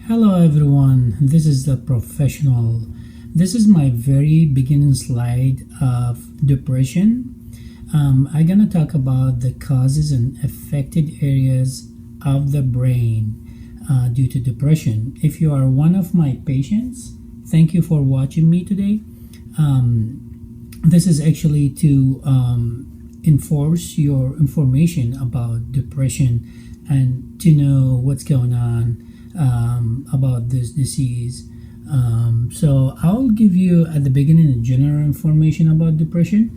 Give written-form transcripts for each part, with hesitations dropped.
Hello everyone, this is the professional. This is my very beginning slide of depression. I'm gonna talk about the causes and affected areas of the brain due to depression. If you are one of my patients, thank you for watching me today. This is actually to enforce your information about depression and to know what's going on about this disease. So I'll give you at the beginning a general information about depression.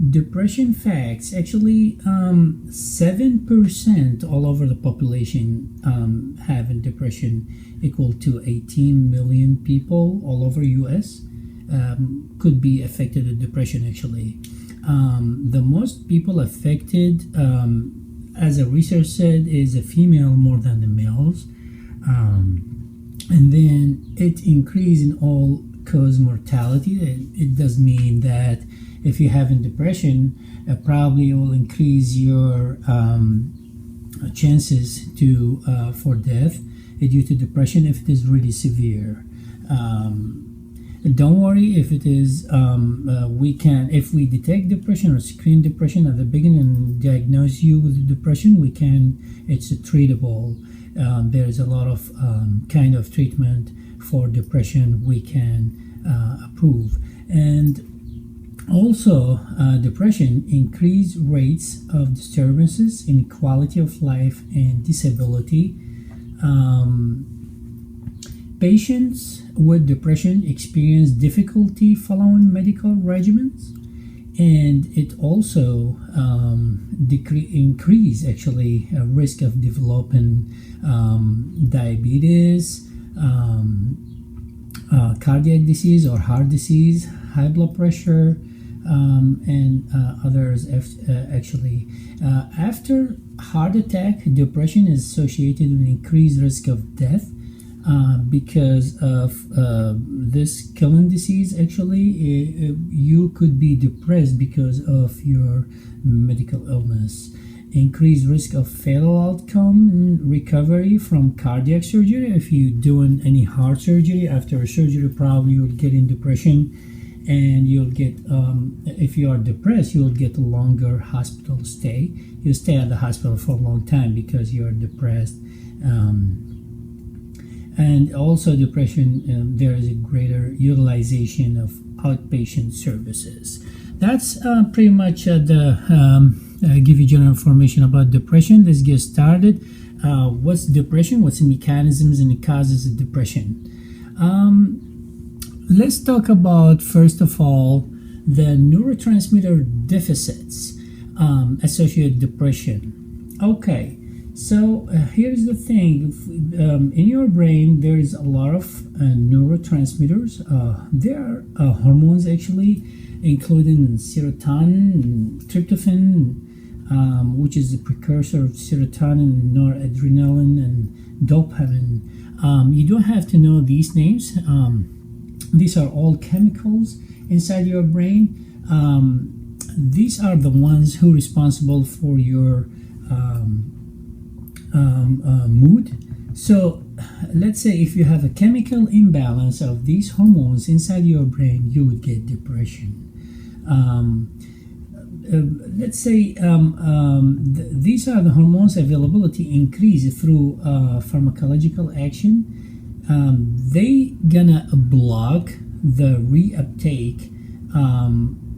Depression facts, actually 7% all over the population having depression, equal to 18 million people all over US could be affected with depression actually. The most people affected, as a research said, is a female more than the males. And then it increase in all cause mortality. It does mean that if you're having depression, probably will increase your chances to for death due to depression if it is really severe. Don't worry if it is. If we detect depression or screen depression at the beginning and diagnose you with depression, it's treatable. There's a lot of kind of treatment for depression we can approve. And also, depression increase rates of disturbances in quality of life and disability. Patients with depression experience difficulty following medical regimens, and it also increase actually a risk of developing diabetes, cardiac disease or heart disease, high blood pressure, and others. Actually, after heart attack, depression is associated with increased risk of death because of this killing disease. Actually, you could be depressed because of your medical illness. Increased risk of fatal outcome and recovery from cardiac surgery. If you're doing any heart surgery, after a surgery probably you'll get in depression, and you'll get if you are depressed, you'll get a longer hospital stay. You'll stay at the hospital for a long time because you're depressed. And also depression, there is a greater utilization of outpatient services. That's pretty much give you general information about depression. Let's get started. What's depression? What's the mechanisms and the causes of depression? Let's talk about, first of all, the neurotransmitter deficits associated with depression. Okay. So here's the thing. In your brain, there is a lot of neurotransmitters. There are hormones actually, including serotonin, tryptophan, which is the precursor of serotonin, noradrenaline, and dopamine. You don't have to know these names. These are all chemicals inside your brain. These are the ones who are responsible for your mood. So let's say if you have a chemical imbalance of these hormones inside your brain, you would get depression. Let's say these are the hormones availability increase through pharmacological action. They gonna block the reuptake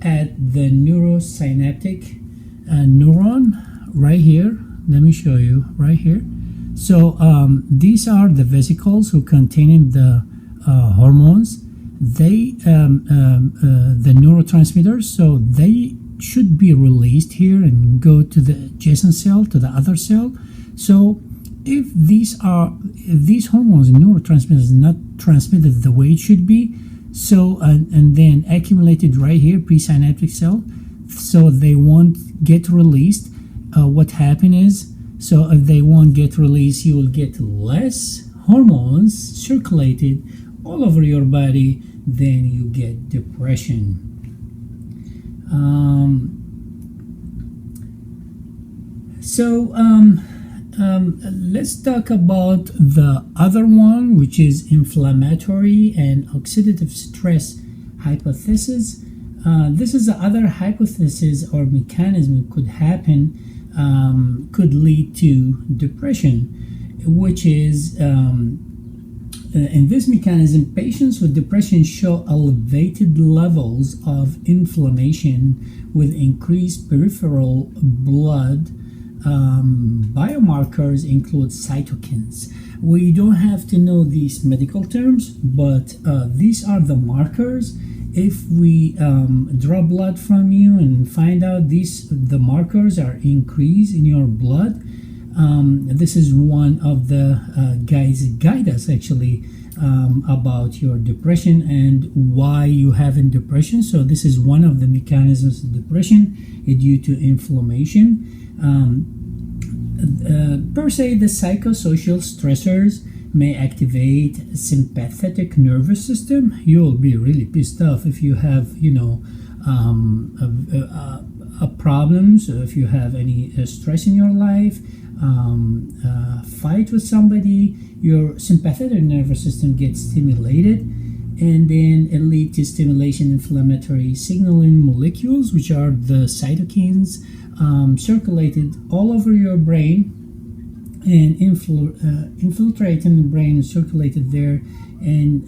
at the neurosynaptic neuron right here. Let me show you right here. So these are the vesicles who containing the hormones. They the neurotransmitters. So they should be released here and go to the adjacent cell, to the other cell. So if these hormones and neurotransmitters not transmitted the way it should be, so and then accumulated right here, presynaptic cell, so they won't get released. What happened is, so if they won't get released, you will get less hormones circulated all over your body, then you get depression. Let's talk about the other one, which is inflammatory and oxidative stress hypothesis. This is the other hypothesis or mechanism could happen, could lead to depression, which is in this mechanism, patients with depression show elevated levels of inflammation with increased peripheral blood. Biomarkers include cytokines. We don't have to know these medical terms, but these are the markers. If we draw blood from you and find out the markers are increased in your blood, this is one of the guide us actually about your depression and why you have in depression. So this is one of the mechanisms of depression due to inflammation. Per se, the psychosocial stressors may activate sympathetic nervous system. You'll be really pissed off if you have, problems, if you have any stress in your life, fight with somebody, your sympathetic nervous system gets stimulated, and then it leads to stimulation inflammatory signaling molecules, which are the cytokines, circulated all over your brain and infiltrating the brain and circulated there, and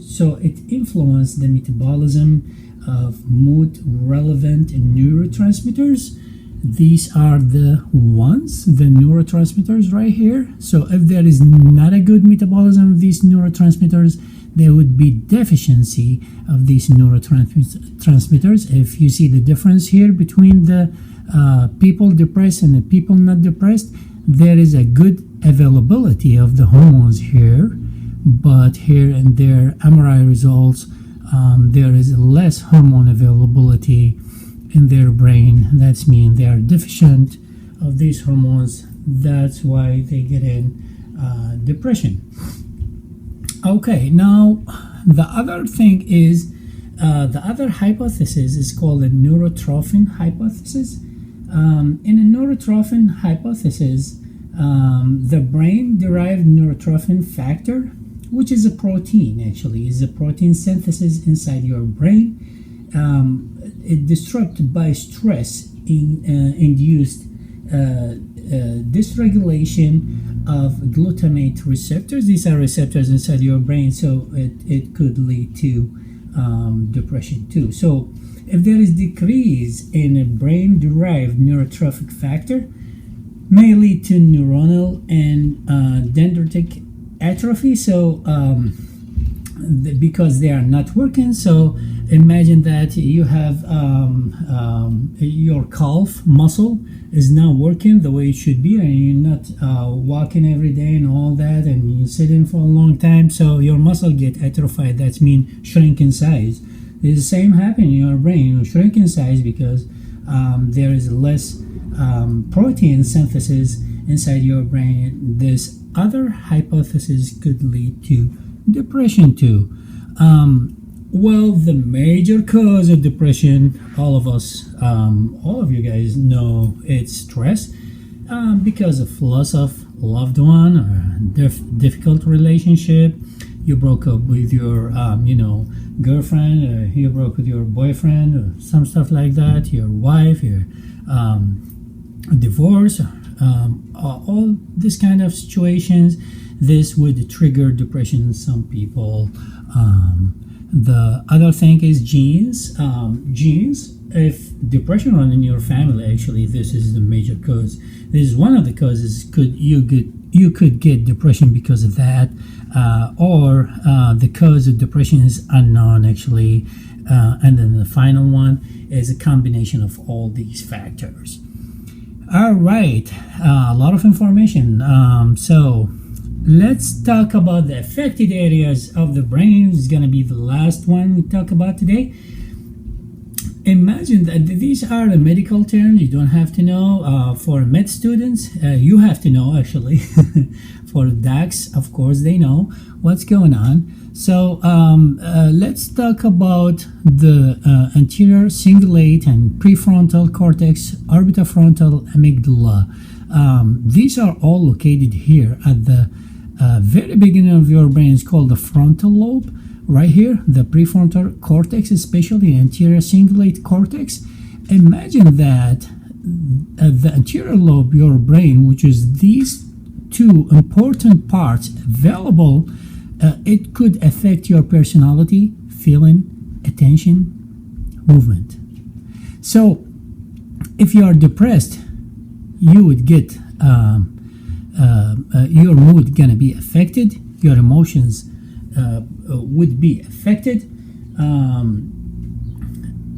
so it influences the metabolism of mood relevant neurotransmitters. These are the ones, the neurotransmitters right here. So if there is not a good metabolism of these neurotransmitters, there would be deficiency of these neurotransmitters. If you see the difference here between the people depressed and the people not depressed, there is a good availability of the hormones here, but here and there, MRI results, there is less hormone availability in their brain. That's mean they are deficient of these hormones. That's why they get in depression. Okay, now the other thing is the other hypothesis is called the neurotrophin hypothesis. In a neurotrophin hypothesis, the brain-derived neurotrophin factor, which is a protein, actually, is a protein synthesis inside your brain. It disrupted by stress induced dysregulation of glutamate receptors. These are receptors inside your brain, so it could lead to depression too. So if there is decrease in a brain-derived neurotrophic factor, may lead to neuronal and dendritic atrophy. So because they are not working, so imagine that you have your calf muscle is not working the way it should be, and you're not walking every day and all that, and you sit in for a long time, so your muscle get atrophied. That means shrink in size. The same happen in your brain, you shrink in size because there is less protein synthesis inside your brain. This other hypothesis could lead to depression too. Well, the major cause of depression, all of us, all of you guys know it's stress, because of loss of loved one or difficult relationship. You broke up with your, girlfriend, or you broke with your boyfriend, or some stuff like that. Your wife, your divorce, all this kind of situations. This would trigger depression in some people. The other thing is genes. Genes, if depression runs in your family, actually, this is the major cause. This is one of the causes. You could get depression because of that, or the cause of depression is unknown, actually. And then the final one is a combination of all these factors. All right, a lot of information. So let's talk about the affected areas of the brain. It's going to be the last one we talk about today. Imagine that these are the medical terms you don't have to know. For med students, you have to know, actually. For docs, of course, they know what's going on. So let's talk about the anterior cingulate and prefrontal cortex, orbitofrontal amygdala. these are all located here at the very beginning of your brain. It's called the frontal lobe. Right here, the prefrontal cortex, especially anterior cingulate cortex. Imagine that the anterior lobe, your brain, which is these two important parts available, it could affect your personality, feeling, attention, movement. So if you are depressed, you would get your mood gonna be affected, your emotions would be affected,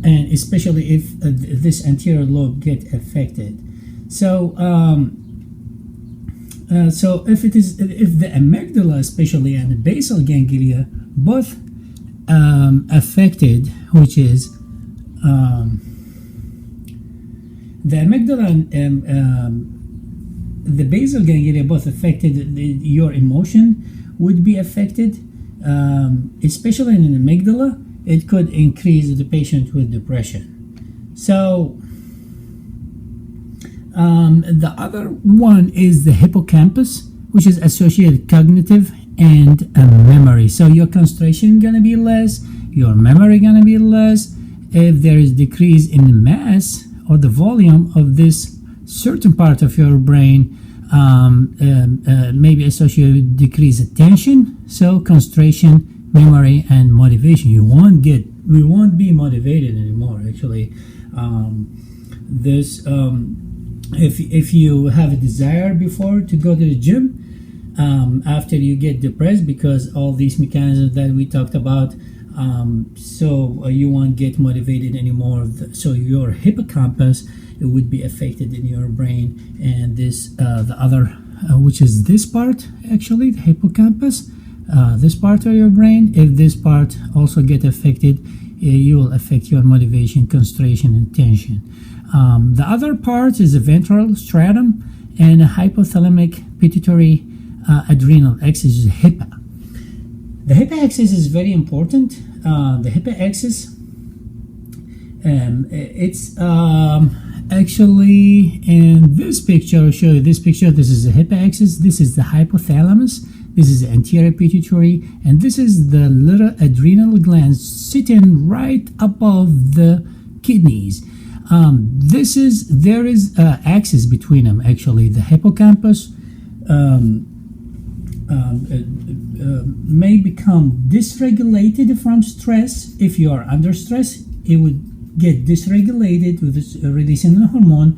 and especially if this anterior lobe get affected. So if the amygdala especially and the basal ganglia both affected, which is the amygdala and the basal ganglia both affected, your emotion would be affected, especially in the amygdala. It could increase the patient with depression. So the other one is the hippocampus, which is associated cognitive and memory. So your concentration gonna be less, your memory gonna be less. If there is decrease in the mass or the volume of this certain part of your brain, maybe associated with decreased attention, so concentration, memory, and motivation. We won't be motivated anymore. Actually, if you have a desire before to go to the gym, after you get depressed because all these mechanisms that we talked about, so you won't get motivated anymore. So your hippocampus, it would be affected in your brain, and this the other, which is this part, actually the hippocampus, this part of your brain. If this part also get affected, you will affect your motivation, concentration, and attention. The other part is the ventral stratum and the hypothalamic pituitary adrenal axis, is HIPA. The HIPA axis is very important. The HIPA axis, it's actually in this picture. I'll show you this picture. This is the HIPA axis. This is the hypothalamus. This is the anterior pituitary, and this is the little adrenal glands sitting right above the kidneys. There is axis between them. Actually, the hippocampus may become dysregulated from stress. If you are under stress, it would get dysregulated with this releasing the hormone.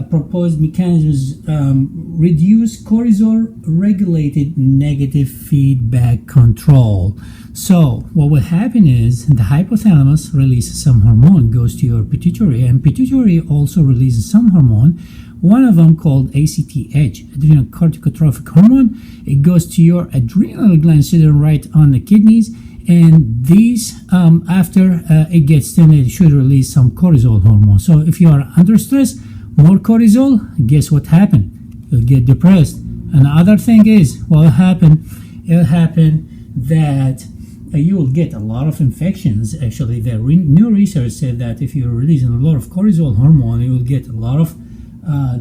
Proposed mechanisms reduce cortisol regulated negative feedback control. So what will happen is the hypothalamus releases some hormone, goes to your pituitary, and pituitary also releases some hormone, one of them called ACTH, adrenal corticotrophic hormone. It goes to your adrenal gland sitting right on the kidneys, and these after it gets stimulated, should release some cortisol hormone. So if you are under stress, more cortisol, guess what happened? You'll get depressed. And the other thing is, what will happen? It'll happen that you will get a lot of infections. Actually, the new research said that if you're releasing a lot of cortisol hormone, you will get a lot of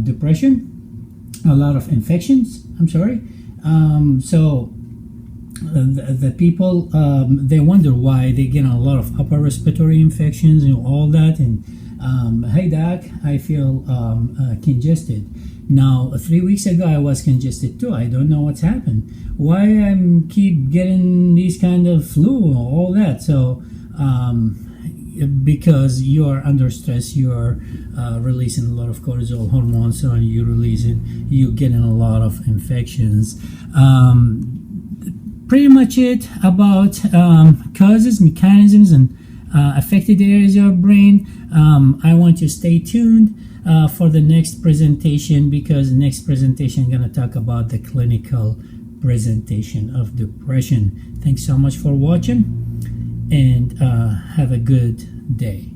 depression, a lot of infections. I'm sorry. So the people, they wonder why they get a lot of upper respiratory infections and all that. And hey doc, I feel congested. Now 3 weeks ago I was congested too. I don't know what's happened. Why I'm keep getting these kind of flu and all that. So because you are under stress, you are releasing a lot of cortisol hormones, so you're getting a lot of infections. Pretty much it about causes, mechanisms, and affected areas of your brain. I want you to stay tuned for the next presentation, because the next presentation I'm going to talk about the clinical presentation of depression. Thanks so much for watching, and have a good day.